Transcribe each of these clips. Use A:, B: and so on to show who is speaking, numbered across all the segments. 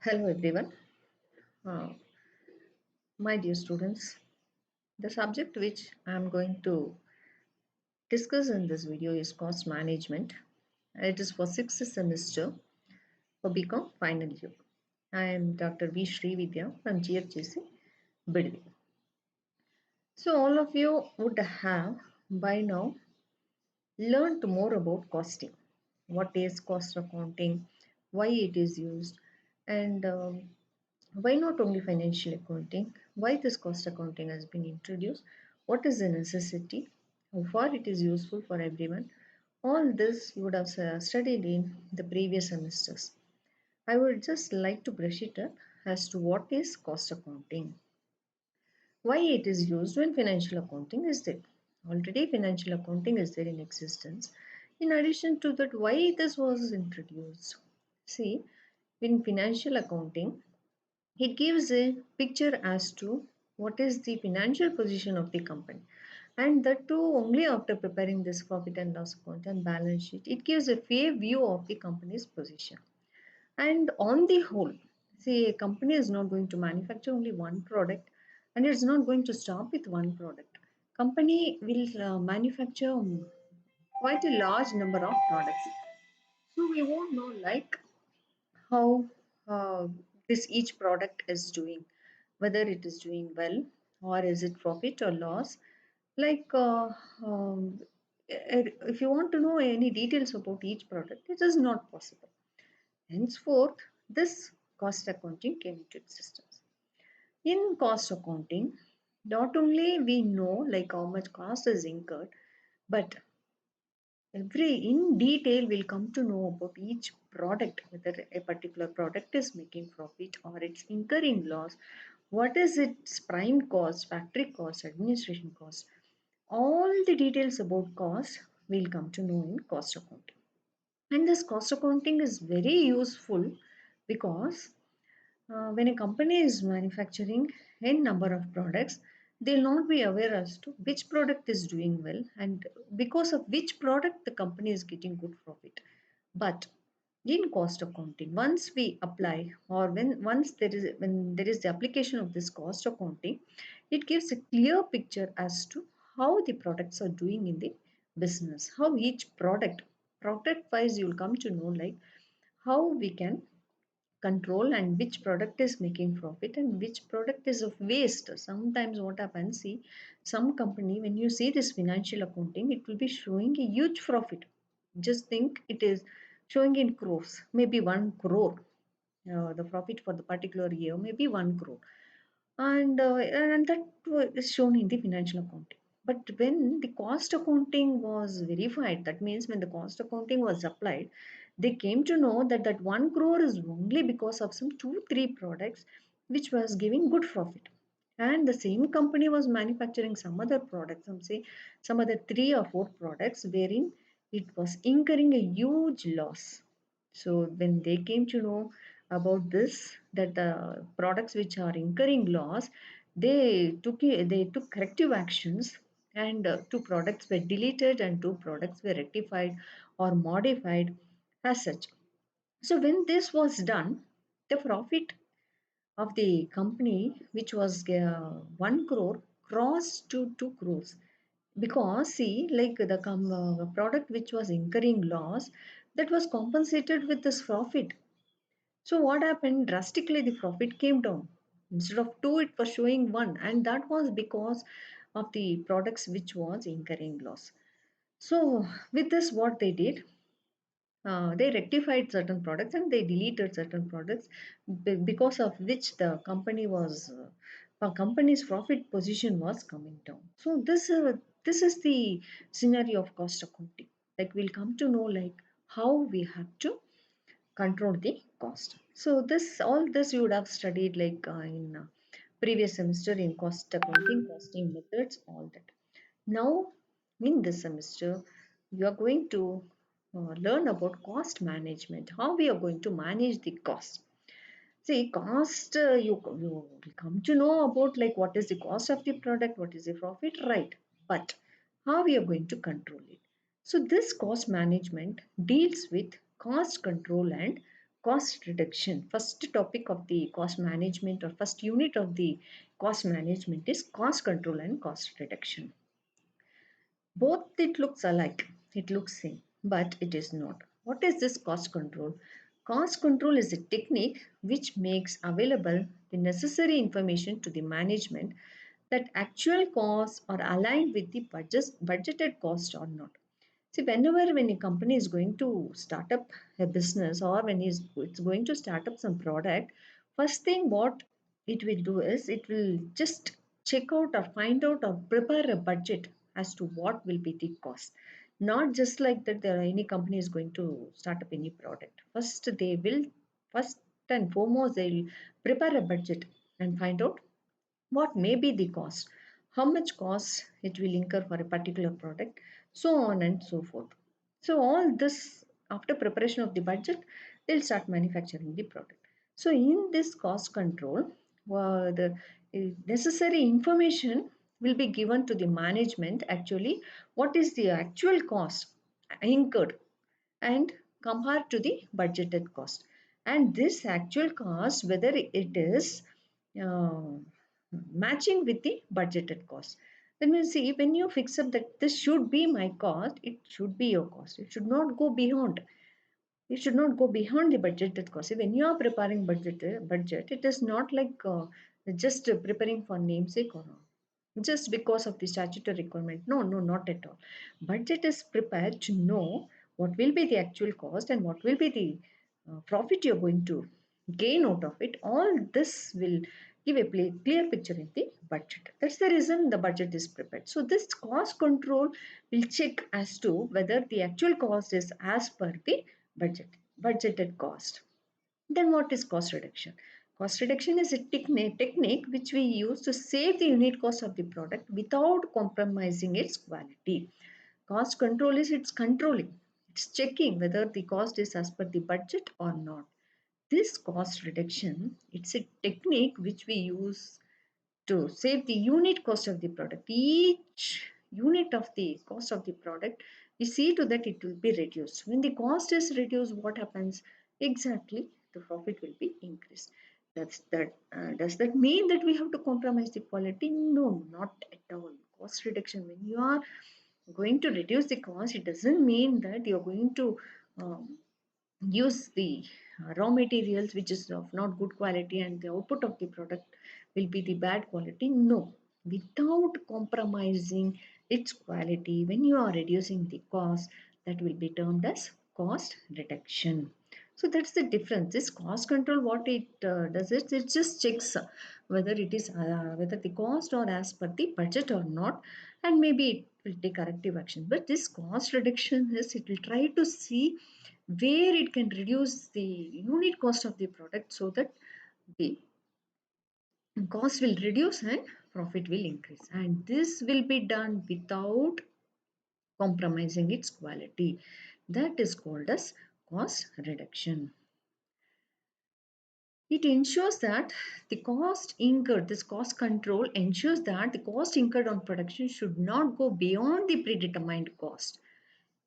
A: Hello everyone, uh, my dear students. The subject which I am going to discuss in this video is cost management. It is for sixth semester for BCom final year. I am Dr. V. Srividya from GFGC, Bidvi. So all of you would have by now learned more about costing. What is cost accounting, why it is used, and why not only financial accounting, why this cost accounting has been introduced, what is the necessity, how far it is useful for everyone. All this you would have studied in the previous semesters. I would just like to brush it up as to what is cost accounting, why it is used when financial accounting is there. Already financial accounting is there in existence. In addition to that, why this was introduced. See, in financial accounting, it gives a picture as to what is the financial position of the company. And that too only after preparing this profit and loss account and balance sheet, it gives a fair view of the company's position. And on the whole, see, a company is not going to manufacture only one product and it's not going to stop with one product. Company will manufacture quite a large number of products. So we won't know like how this each product is doing, whether it is doing well or is it profit or loss. Like if you want to know any details about each product, it is not possible. Henceforth, this cost accounting came into existence. In cost accounting, not only we know like how much cost is incurred, but every in detail we'll come to know about each product, whether a particular product is making profit or it's incurring loss, what is its prime cost, factory cost, administration cost. All the details about cost we'll come to know in cost accounting. And this cost accounting is very useful because when a company is manufacturing a number of products, they'll not be aware as to which product is doing well and because of which product the company is getting good profit. But in cost accounting, once we apply or when there is the application of this cost accounting, it gives a clear picture as to how the products are doing in the business, how each product wise you'll come to know like how we can control and which product is making profit and which product is of waste. Sometimes what happens, see, some company when you see this financial accounting, it will be showing a huge profit. Just think it is showing in crores, maybe 1 crore. The profit for the particular year may be 1 crore, and that is shown in the financial accounting. But when the cost accounting was verified, that means when the cost accounting was applied, they came to know that that 1 crore is only because of some 2 3 products which was giving good profit, and the same company was manufacturing some other products, some say some other 3 or 4 products wherein it was incurring a huge loss. So when they came to know about this, that the products which are incurring loss, they took corrective actions, and 2 products were deleted and 2 products were rectified or modified as such. So when this was done, the profit of the company, which was 1 crore, crossed to 2 crores. Because see, like the product which was incurring loss, that was compensated with this profit. So what happened? Drastically, the profit came down. Instead of two, it was showing one, and that was because of the products which was incurring loss. So with this, what they did, they rectified certain products and they deleted certain products because of which the company's profit position was coming down. So this is the scenario of cost accounting. Like we'll come to know like how we have to control the cost. So this all this you would have studied like in previous semester in cost accounting, costing methods, all that. Now in this semester, you are going to learn about cost management. How we are going to manage the cost. See, cost you will come to know about like what is the cost of the product, what is the profit, right? But how we are going to control it. So this cost management deals with cost control and cost reduction. First topic of the cost management, or first unit of the cost management, is cost control and cost reduction. Both it looks alike, it looks same, but it is not. What is this cost control? Cost control is a technique which makes available the necessary information to the management that actual costs are aligned with the budgeted cost or not. See, whenever when a company is going to start up a business, or when it's going to start up some product, first thing what it will do is it will just check out or find out or prepare a budget as to what will be the cost. Not just like that there are any company is going to start up any product. First and foremost they'll prepare a budget and find out what may be the cost, how much cost it will incur for a particular product, so on and so forth. So all this, after preparation of the budget, they'll start manufacturing the product. So in this cost control, the necessary information will be given to the management, actually what is the actual cost incurred and compared to the budgeted cost. And this actual cost, whether it is uh, matching with the budgeted cost. Then we see, when you fix up that this should be my cost, it should be your cost. It should not go beyond. It should not go beyond the budgeted cost. See, when you are preparing budget, it is not like just preparing for namesake or just because of the statutory requirement. No, no, not at all. Budget is prepared to know what will be the actual cost and what will be the profit you're going to gain out of it. All this will give a clear picture in the budget. That's the reason the budget is prepared. So this cost control will check as to whether the actual cost is as per the budgeted cost. Then what is cost reduction? Cost reduction is a technique which we use to save the unit cost of the product without compromising its quality. Cost control is it's controlling, it's checking whether the cost is as per the budget or not. This cost reduction, it's a technique which we use to save the unit cost of the product. Each unit of the cost of the product, we see to that it will be reduced. When the cost is reduced, what happens? Exactly, the profit will be increased. Does that mean that we have to compromise the quality? No, not at all. Cost reduction, when you are going to reduce the cost, it doesn't mean that you're going to um, use the raw materials which is of not good quality and the output of the product will be the bad quality. No, without compromising its quality, when you are reducing the cost, that will be termed as cost reduction. So that's the difference. This cost control, what it does is it just checks whether it is whether the cost or as per the budget or not, and maybe it will take corrective action. But this cost reduction is, it will try to see where it can reduce the unit cost of the product so that the cost will reduce and profit will increase. And this will be done without compromising its quality. That is called as cost reduction. It ensures that the cost incurred, this cost control ensures that the cost incurred on production should not go beyond the predetermined cost.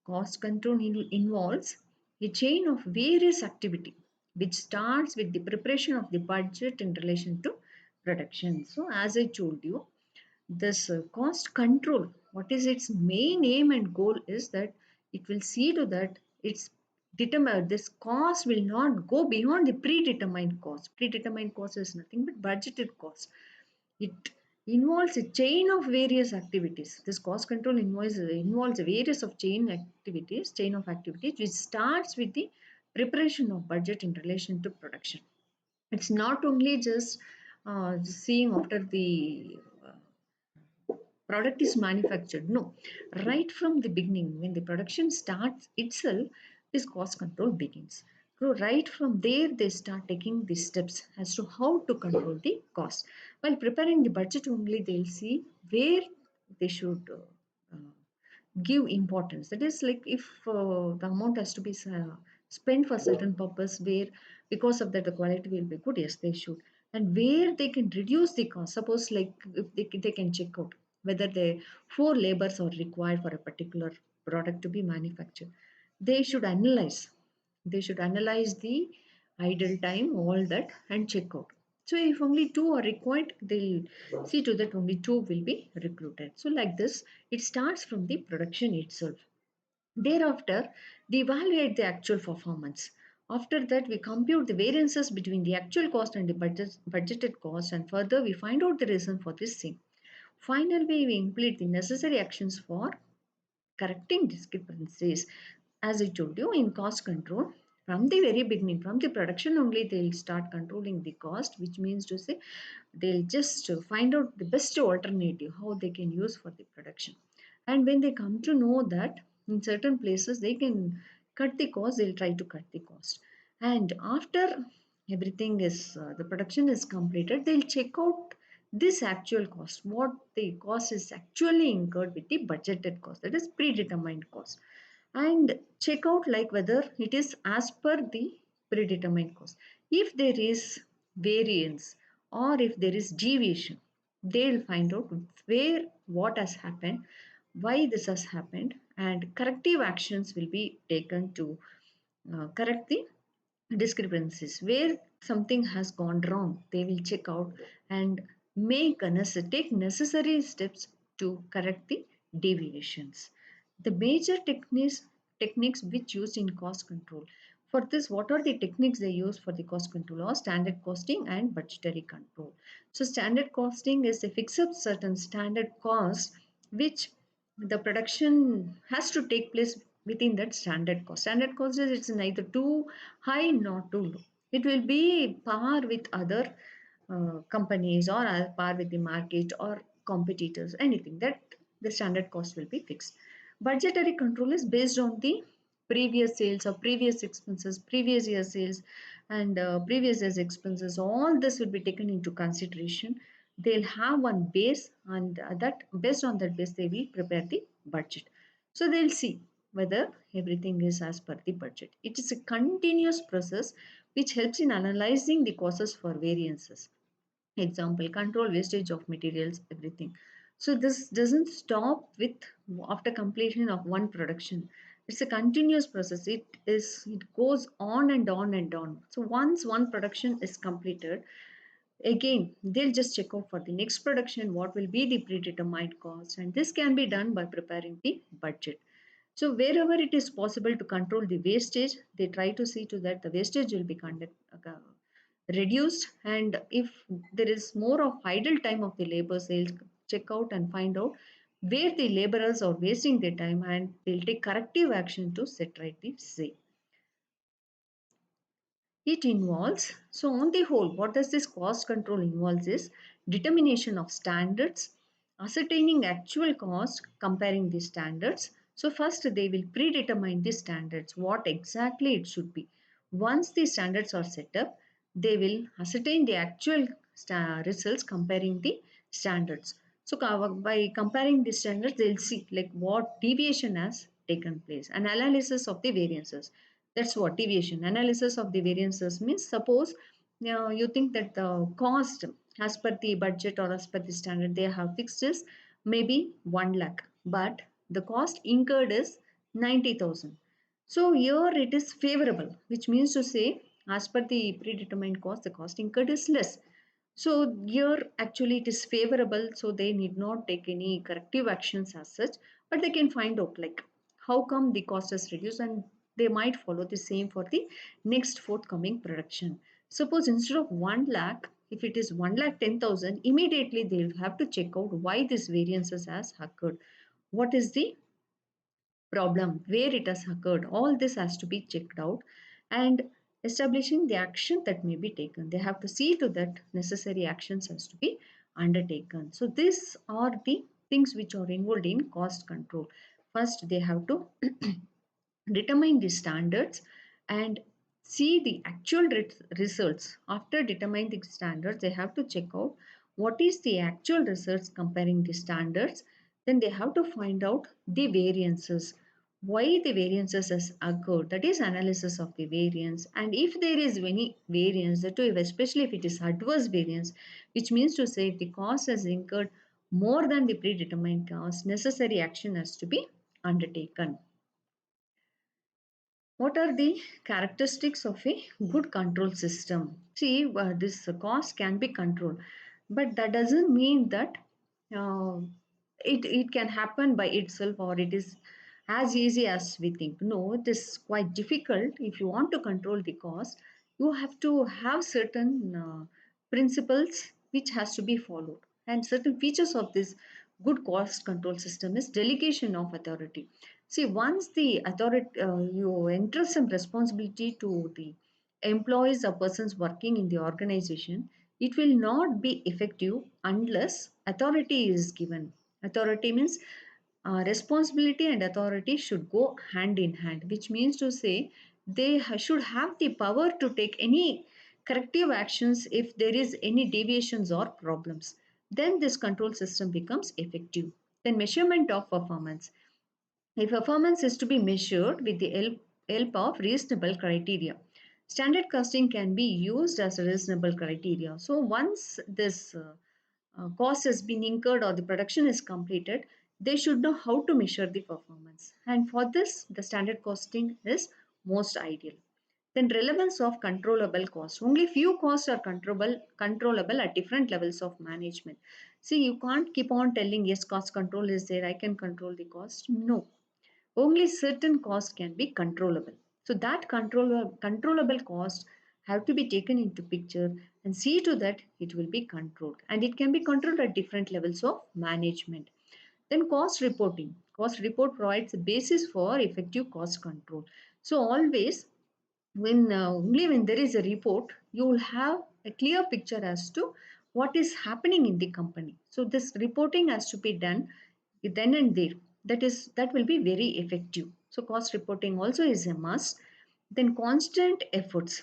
A: Cost control involves a chain of various activity which starts with the preparation of the budget in relation to production. So as I told you, this cost control, what is its main aim and goal is that it will see to that it's determined this cost will not go beyond the predetermined cost. Predetermined cost is nothing but budgeted cost. It involves a chain of various activities. This cost control involves a various of chain of activities, which starts with the preparation of budget in relation to production. It's not only just seeing after the product is manufactured. No, right from the beginning, when the production starts itself, this cost control begins. So right from there, they start taking the steps as to how to control the cost. While preparing the budget only, they'll see where they should give importance. That is like if the amount has to be spent for certain purpose, where because of that the quality will be good, yes, they should. And where they can reduce the cost, suppose like if they can check out whether the four labors are required for a particular product to be manufactured, they should analyze. They should analyze the idle time, all that, and check out. So if only two are required, they'll see to that only two will be recruited. So like this, it starts from the production itself. Thereafter, they evaluate the actual performance. After that, we compute the variances between the actual cost and the budgeted cost, and further we find out the reason for this thing. Finally, we implement the necessary actions for correcting discrepancies. As I told you, in cost control, from the very beginning, from the production only, they'll start controlling the cost, which means to say they'll just find out the best alternative how they can use for the production. And when they come to know that in certain places they can cut the cost, they'll try to cut the cost. And after everything is the production is completed, they'll check out this actual cost, what the cost is actually incurred with the budgeted cost, that is predetermined cost, and check out like whether it is as per the predetermined cost. If there is variance or if there is deviation, they'll find out where what has happened, why this has happened, and corrective actions will be taken to correct the discrepancies. Where something has gone wrong, they will check out and take necessary steps to correct the deviations. The major techniques which used in cost control. For this, what are the techniques they use for the cost control? Or standard costing and budgetary control. So standard costing is a fix up certain standard cost which the production has to take place within that standard cost. Standard cost is it's neither too high nor too low. It will be par with other companies or par with the market or competitors, anything that the standard cost will be fixed. Budgetary control is based on the previous sales or previous expenses, previous year sales, and previous year's expenses. All this will be taken into consideration. They'll have one base, and that based on that base, they will prepare the budget. So they'll see whether everything is as per the budget. It is a continuous process which helps in analyzing the causes for variances. Example, control wastage of materials, everything. So this doesn't stop with after completion of one production. It's a continuous process. It goes on and on and on. So once one production is completed, again they'll just check out for the next production what will be the predetermined cost, and this can be done by preparing the budget. So wherever it is possible to control the wastage, they try to see to that the wastage will be reduced, and if there is more of idle time of the laborers, they'll check out and find out where the laborers are wasting their time, and they'll take corrective action to set right the same. It involves, so on the whole, what does this cost control involves is determination of standards, ascertaining actual cost, comparing the standards. So first they will predetermine the standards, what exactly it should be. Once the standards are set up, they will ascertain the actual results comparing the standards. So by comparing the standards, they'll see like what deviation has taken place, an analysis of the variances. That's what deviation analysis of the variances means. Suppose you think that the cost as per the budget or as per the standard they have fixed is maybe 1 lakh, but the cost incurred is 90,000. So here it is favorable, which means to say as per the predetermined cost, the cost incurred is less. So here actually it is favorable, so they need not take any corrective actions as such, but they can find out like how come the cost is reduced, and they might follow the same for the next forthcoming production. Suppose instead of 1 lakh, if it is 1 lakh 10,000, immediately they'll have to check out why this variances has occurred. What is the problem, where it has occurred, all this has to be checked out, and establishing the action that may be taken. They have to see to that necessary actions has to be undertaken. So these are the things which are involved in cost control. First they have to determine the standards and see the actual results. After determining the standards, they have to check out what is the actual results comparing the standards. Then they have to find out the variances, why the variances has occurred, that is analysis of the variance. And if there is any variance, that too, especially if it is adverse variance, which means to say if the cost has incurred more than the predetermined cost, necessary action has to be undertaken. What are the characteristics of a good control system? See, this cost can be controlled, but that doesn't mean that uh, it can happen by itself or it is as easy as we think. No, it is quite difficult. If you want to control the cost, you have to have certain principles which has to be followed. And certain features of this good cost control system is delegation of authority. See, once the authority, you enter some responsibility to the employees or persons working in the organization, it will not be effective unless authority is given. Authority means responsibility and authority should go hand in hand, which means to say they should have the power to take any corrective actions if there is any deviations or problems. Then this control system becomes effective. Then measurement of performance. If performance is to be measured with the help of reasonable criteria, standard costing can be used as a reasonable criteria. So once this cost has been incurred or the production is completed, they should know how to measure the performance. And for this, the standard costing is most ideal. Then relevance of controllable cost. Only few costs are controllable at different levels of management. See, you can't keep on telling yes, cost control is there, I can control the cost. No, only certain costs can be controllable. So that controllable costs have to be taken into picture and see to that it will be controlled. And it can be controlled at different levels of management. Then cost reporting. Cost report provides a basis for effective cost control. So always when only when there is a report you will have a clear picture as to what is happening in the company. So this reporting has to be done then and there. That will be very effective. So cost reporting also is a must. Then constant efforts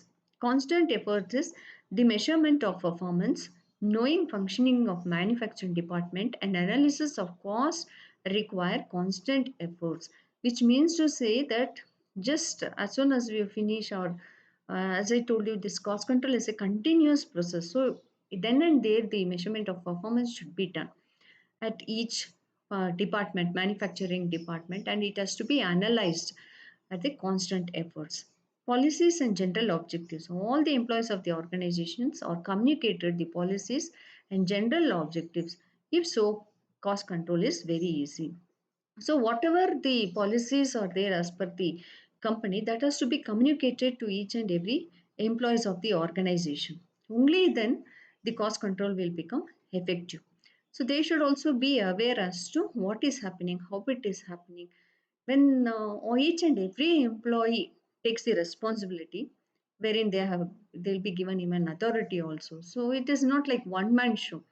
A: is the measurement of performance, knowing functioning of manufacturing department and analysis of cost require constant efforts, which means to say that just as soon as we finish or as I told you, this cost control is a continuous process. So then and there the measurement of performance should be done at each department, manufacturing department, and it has to be analyzed at the constant efforts. Policies and general objectives. All the employees of the organizations are communicated the policies and general objectives. If so, cost control is very easy. So whatever the policies are there as per the company, that has to be communicated to each and every employees of the organization. Only then the cost control will become effective. So they should also be aware as to what is happening, how it is happening. When each and every employee takes the responsibility, wherein they'll be given even authority also. So it is not like one man show.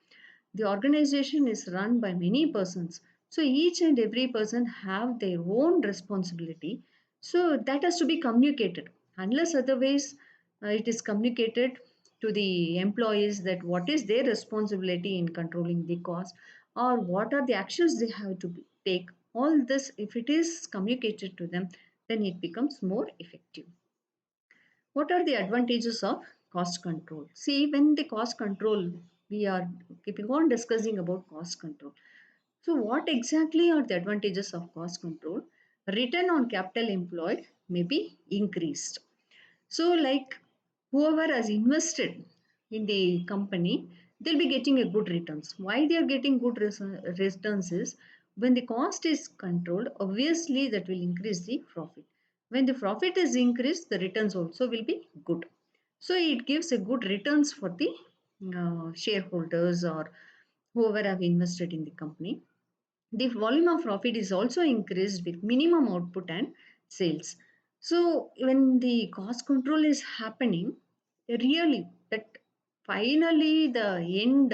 A: The organization is run by many persons, so each and every person have their own responsibility. So that has to be communicated. Unless otherwise it is communicated to the employees that what is their responsibility in controlling the cost or what are the actions they have to take. All this, if it is communicated to them, then it becomes more effective. What are the advantages of cost control? See, when the cost control, we are keeping on discussing about cost control. So, what exactly are the advantages of cost control? Return on capital employed may be increased. So, like whoever has invested in the company, they'll be getting a good returns. Why they are getting good returns is when the cost is controlled, obviously that will increase the profit. When the profit is increased, the returns also will be good. So it gives a good returns for the shareholders or whoever have invested in the company. The volume of profit is also increased with minimum output and sales. So when the cost control is happening, really that finally the end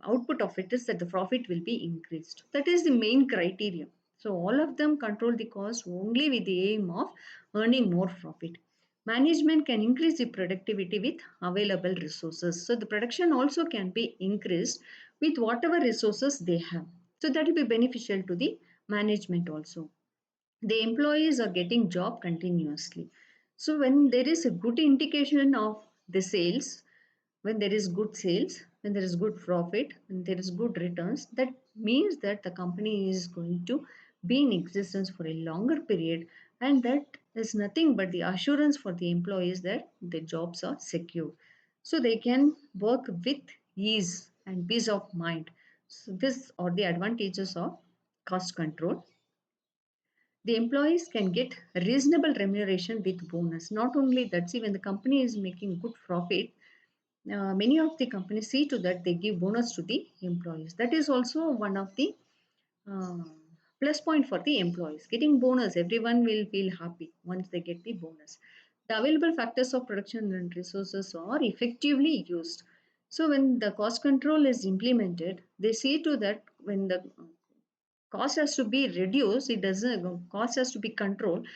A: output of it is that the profit will be increased. That is the main criteria. So all of them control the cost only with the aim of earning more profit. Management can increase the productivity with available resources. So the production also can be increased with whatever resources they have. So that will be beneficial to the management also. The employees are getting job continuously. So when there is a good indication of the sales, when there is good sales, when there is good profit, when there is good returns, that means that the company is going to be in existence for a longer period And that is nothing but the assurance for the employees that their jobs are secure. So they can work with ease and peace of mind. So this are the advantages of cost control. The employees can get reasonable remuneration with bonus. Not only that, see, when the company is making good profit, many of the companies see to that they give bonus to the employees. That is also one of the uh, plus point for the employees. Getting bonus, everyone will feel happy once they get the bonus. The available factors of production and resources are effectively used. So when the cost control is implemented, they see to that when the cost has to be reduced, it doesn't cost has to be controlled.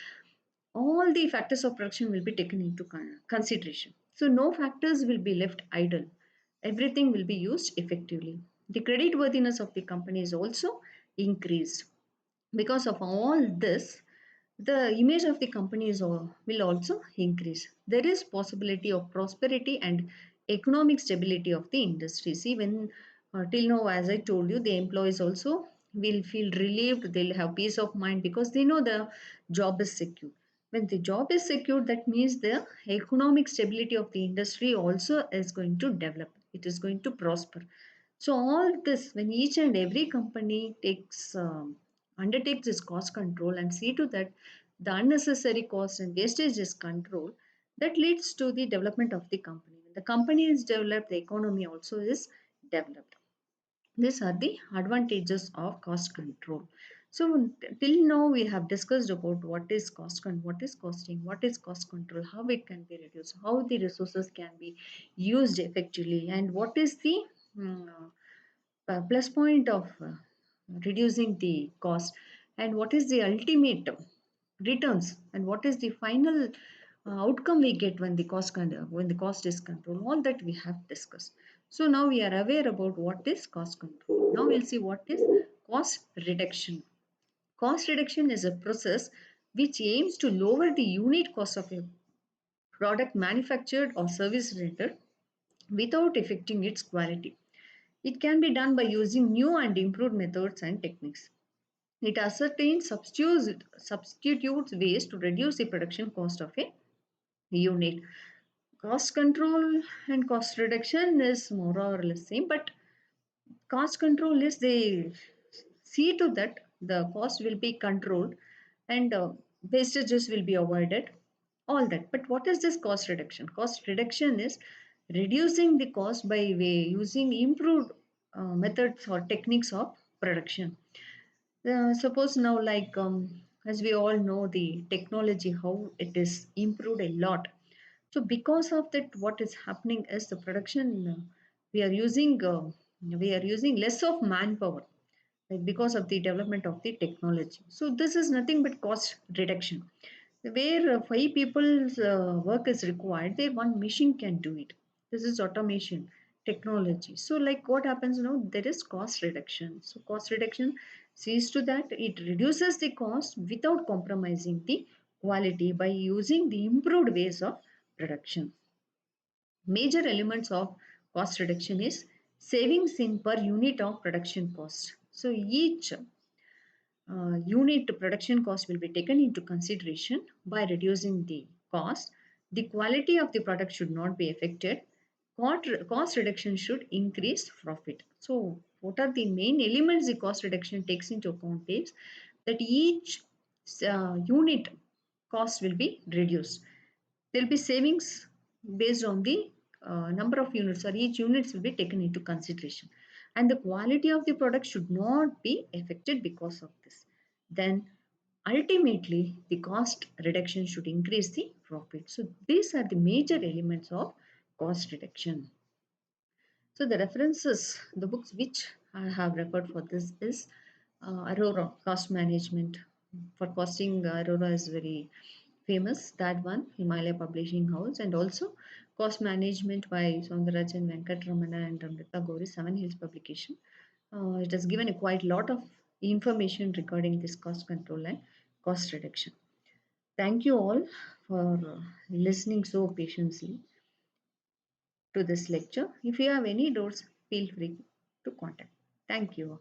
A: All the factors of production will be taken into consideration. So no factors will be left idle. Everything will be used effectively. The credit worthiness of the company is also increased. Because of all this, the image of the company will also increase. There is possibility of prosperity and economic stability of the industry. See, when till now, as I told you, the employees also will feel relieved. They'll have peace of mind because they know the job is secure. When the job is secure, that means the economic stability of the industry also is going to develop. It is going to prosper. So all this, when each and every company undertakes this cost control and see to that the unnecessary cost and wastage is controlled, that leads to the development of the company. When the company is developed, the economy also is developed. These are the advantages of cost control. So till now we have discussed about what is costing, what is cost control, how it can be reduced, how the resources can be used effectively, and what is the mm, plus point of reducing the cost, and what is the ultimate returns, and what is the final outcome we get when when the cost is controlled. All that we have discussed. So now we are aware about what is cost control. Now we'll see what is cost reduction. Cost reduction is a process which aims to lower the unit cost of a product manufactured or service rendered without affecting its quality. It can be done by using new and improved methods and techniques. It ascertains substitutes ways to reduce the production cost of a unit. Cost control and cost reduction is more or less same, but cost control is they see to that the cost will be controlled and wastages will be avoided, all that. But what is this cost reduction? Cost reduction is reducing the cost by using improved methods or techniques of production. Suppose now, like as we all know, the technology how it is improved a lot. So because of that, what is happening is the production we are using less of manpower, like because of the development of the technology. So this is nothing but cost reduction. Where five people's work is required, there one machine can do it. This is automation technology. So like what happens now, there is cost reduction. So cost reduction sees to that it reduces the cost without compromising the quality by using the improved ways of production. Major elements of cost reduction is savings in per unit of production cost. So each unit production cost will be taken into consideration by reducing the cost. The quality of the product should not be affected. Cost reduction should increase profit. So, what are the main elements the cost reduction takes into account is that each unit cost will be reduced. There will be savings based on the number of units, or each units will be taken into consideration, and the quality of the product should not be affected because of this. Then ultimately the cost reduction should increase the profit. So these are the major elements of cost reduction. So the references, the books which I have referred for this is Aurora Cost Management. For costing, Aurora is very famous. That one, Himalaya Publishing House, and also Cost Management by Soundarajan Venkatramana and Amrita Gauri, Seven Hills publication. It has given a quite lot of information regarding this cost control and cost reduction. Thank you all for listening so patiently to this lecture. If you have any doubts, feel free to contact. Thank you.